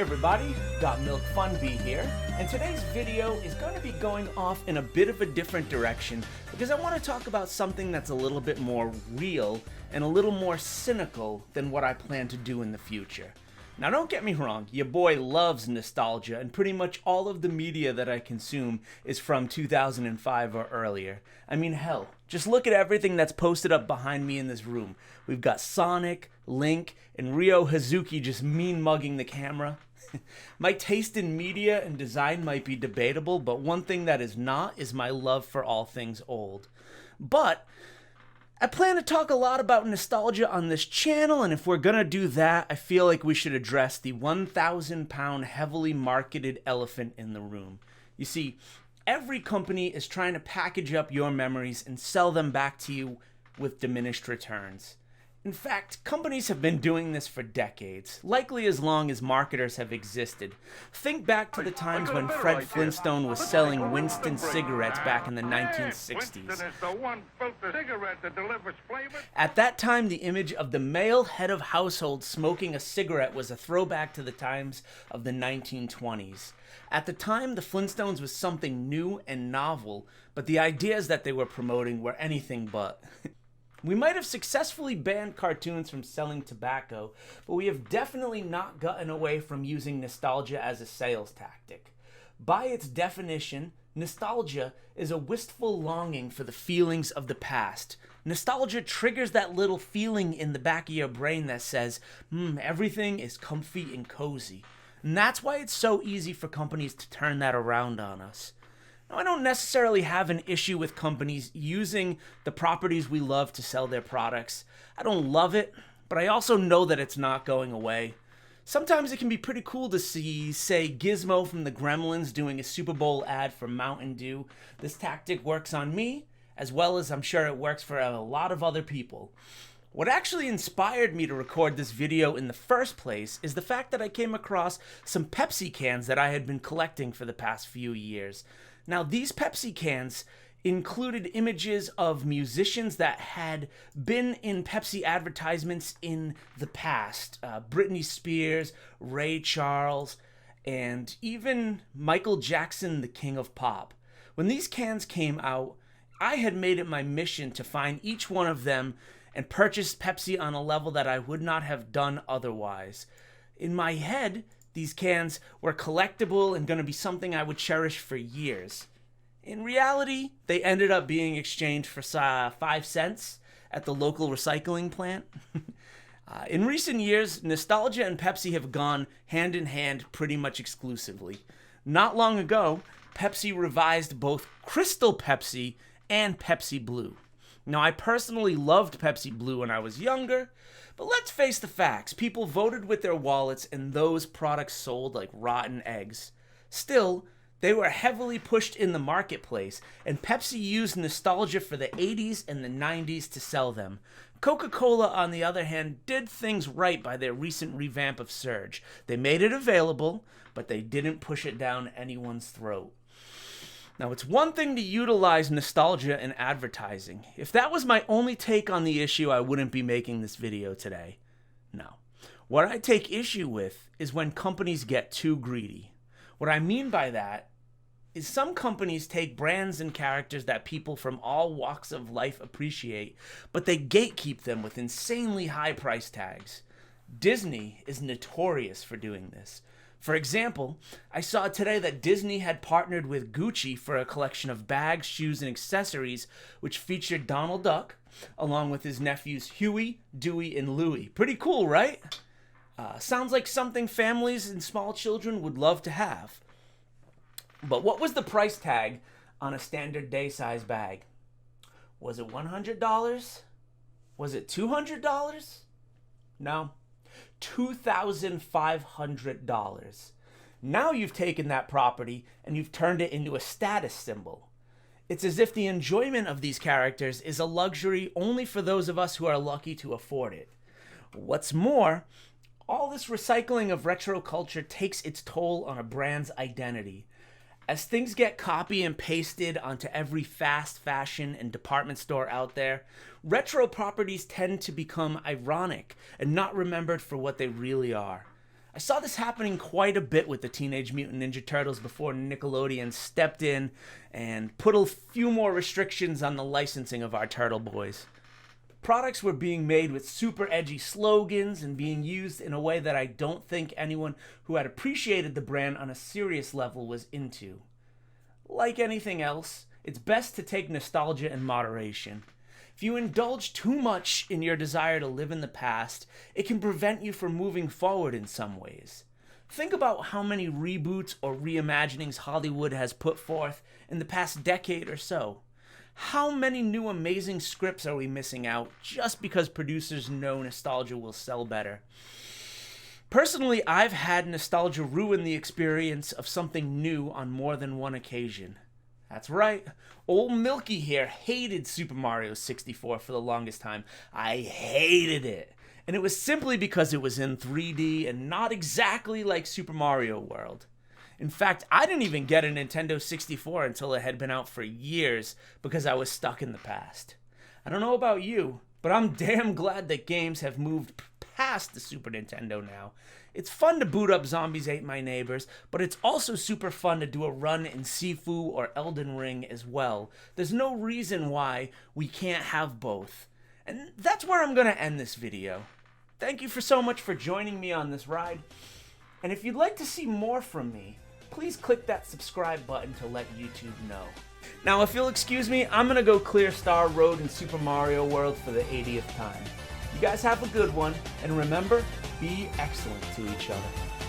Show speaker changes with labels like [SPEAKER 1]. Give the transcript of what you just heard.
[SPEAKER 1] everybody, Got Milk Fun Bee here, and today's video is going to be going off in a bit of a different direction because I want to talk about something that's a little bit more real and a little more cynical than what I plan to do in the future. Now don't get me wrong, your boy loves nostalgia, and pretty much all of the media that I consume is from 2005 or earlier. I mean, hell, just look at everything that's posted up behind me in this room. We've got Sonic, Link, and Ryo Hazuki just mean-mugging the camera. My taste in media and design might be debatable, but one thing that is not is my love for all things old. But I plan to talk a lot about nostalgia on this channel, and if we're gonna do that, I feel like we should address the 1,000-pound heavily marketed elephant in the room. You see, every company is trying to package up your memories and sell them back to you with diminished returns. In fact, companies have been doing this for decades, likely as long as marketers have existed. Think back to the times when Fred Flintstone was selling Winston cigarettes back in the 1960s. At that time, the image of the male head of household smoking a cigarette was a throwback to the times of the 1920s. At the time, the Flintstones was something new and novel, but the ideas that they were promoting were anything but. We might have successfully banned cartoons from selling tobacco, but we have definitely not gotten away from using nostalgia as a sales tactic. By its definition, nostalgia is a wistful longing for the feelings of the past. Nostalgia triggers that little feeling in the back of your brain that says, everything is comfy and cozy. And that's why it's so easy for companies to turn that around on us. Now, I don't necessarily have an issue with companies using the properties we love to sell their products. I don't love it, but I also know that it's not going away. Sometimes it can be pretty cool to see, say, Gizmo from the Gremlins doing a Super Bowl ad for Mountain Dew. This tactic works on me, as well as I'm sure it works for a lot of other people. What actually inspired me to record this video in the first place is the fact that I came across some Pepsi cans that I had been collecting for the past few years. Now, these Pepsi cans included images of musicians that had been in Pepsi advertisements in the past. Britney Spears, Ray Charles, and even Michael Jackson, the King of Pop. When these cans came out, I had made it my mission to find each one of them and purchase Pepsi on a level that I would not have done otherwise. In my head, these cans were collectible and going to be something I would cherish for years. In reality, they ended up being exchanged for 5 cents at the local recycling plant. In recent years, nostalgia and Pepsi have gone hand in hand pretty much exclusively. Not long ago, Pepsi revised both Crystal Pepsi and Pepsi Blue. Now, I personally loved Pepsi Blue when I was younger, but let's face the facts. People voted with their wallets and those products sold like rotten eggs. Still, they were heavily pushed in the marketplace, and Pepsi used nostalgia for the 80s and the 90s to sell them. CocaCola, on the other hand, did things right by their recent revamp of Surge. They made it available, but they didn't push it down anyone's throat. Now, it's one thing to utilize nostalgia in advertising. If that was my only take on the issue, I wouldn't be making this video today. No. What I take issue with is when companies get too greedy. What I mean by that is some companies take brands and characters that people from all walks of life appreciate, but they gatekeep them with insanely high price tags. Disney is notorious for doing this. For example, I saw today that Disney had partnered with Gucci for a collection of bags, shoes, and accessories which featured Donald Duck, along with his nephews Huey, Dewey, and Louie. Pretty cool, right? Sounds like something families and small children would love to have. But what was the price tag on a standard day-size bag? Was it $100? Was it $200? No. $2,500. Now you've taken that property and you've turned it into a status symbol. It's as if the enjoyment of these characters is a luxury only for those of us who are lucky to afford it. What's more, all this recycling of retro culture takes its toll on a brand's identity. As things get copy and pasted onto every fast fashion and department store out there, retro properties tend to become ironic and not remembered for what they really are. I saw this happening quite a bit with the Teenage Mutant Ninja Turtles before Nickelodeon stepped in and put a few more restrictions on the licensing of our Turtle Boys. Products were being made with super edgy slogans and being used in a way that I don't think anyone who had appreciated the brand on a serious level was into. Like anything else, it's best to take nostalgia in moderation. If you indulge too much in your desire to live in the past, it can prevent you from moving forward in some ways. Think about how many reboots or reimaginings Hollywood has put forth in the past decade or so. How many new amazing scripts are we missing out just because producers know nostalgia will sell better? Personally, I've had nostalgia ruin the experience of something new on more than one occasion. That's right, old Milky here hated Super Mario 64 for the longest time. I hated it. And it was simply because it was in 3D and not exactly like Super Mario World. In fact, I didn't even get a Nintendo 64 until it had been out for years because I was stuck in the past. I don't know about you, but I'm damn glad that games have moved past the Super Nintendo now. It's fun to boot up Zombies Ate My Neighbors, but it's also super fun to do a run in Sifu or Elden Ring as well. There's no reason why we can't have both. And that's where I'm going to end this video. Thank you so much for joining me on this ride. And if you'd like to see more from me, please click that subscribe button to let YouTube know. Now, if you'll excuse me, I'm going to go clear Star Road in Super Mario World for the 80th time. You guys have a good one, and remember, be excellent to each other.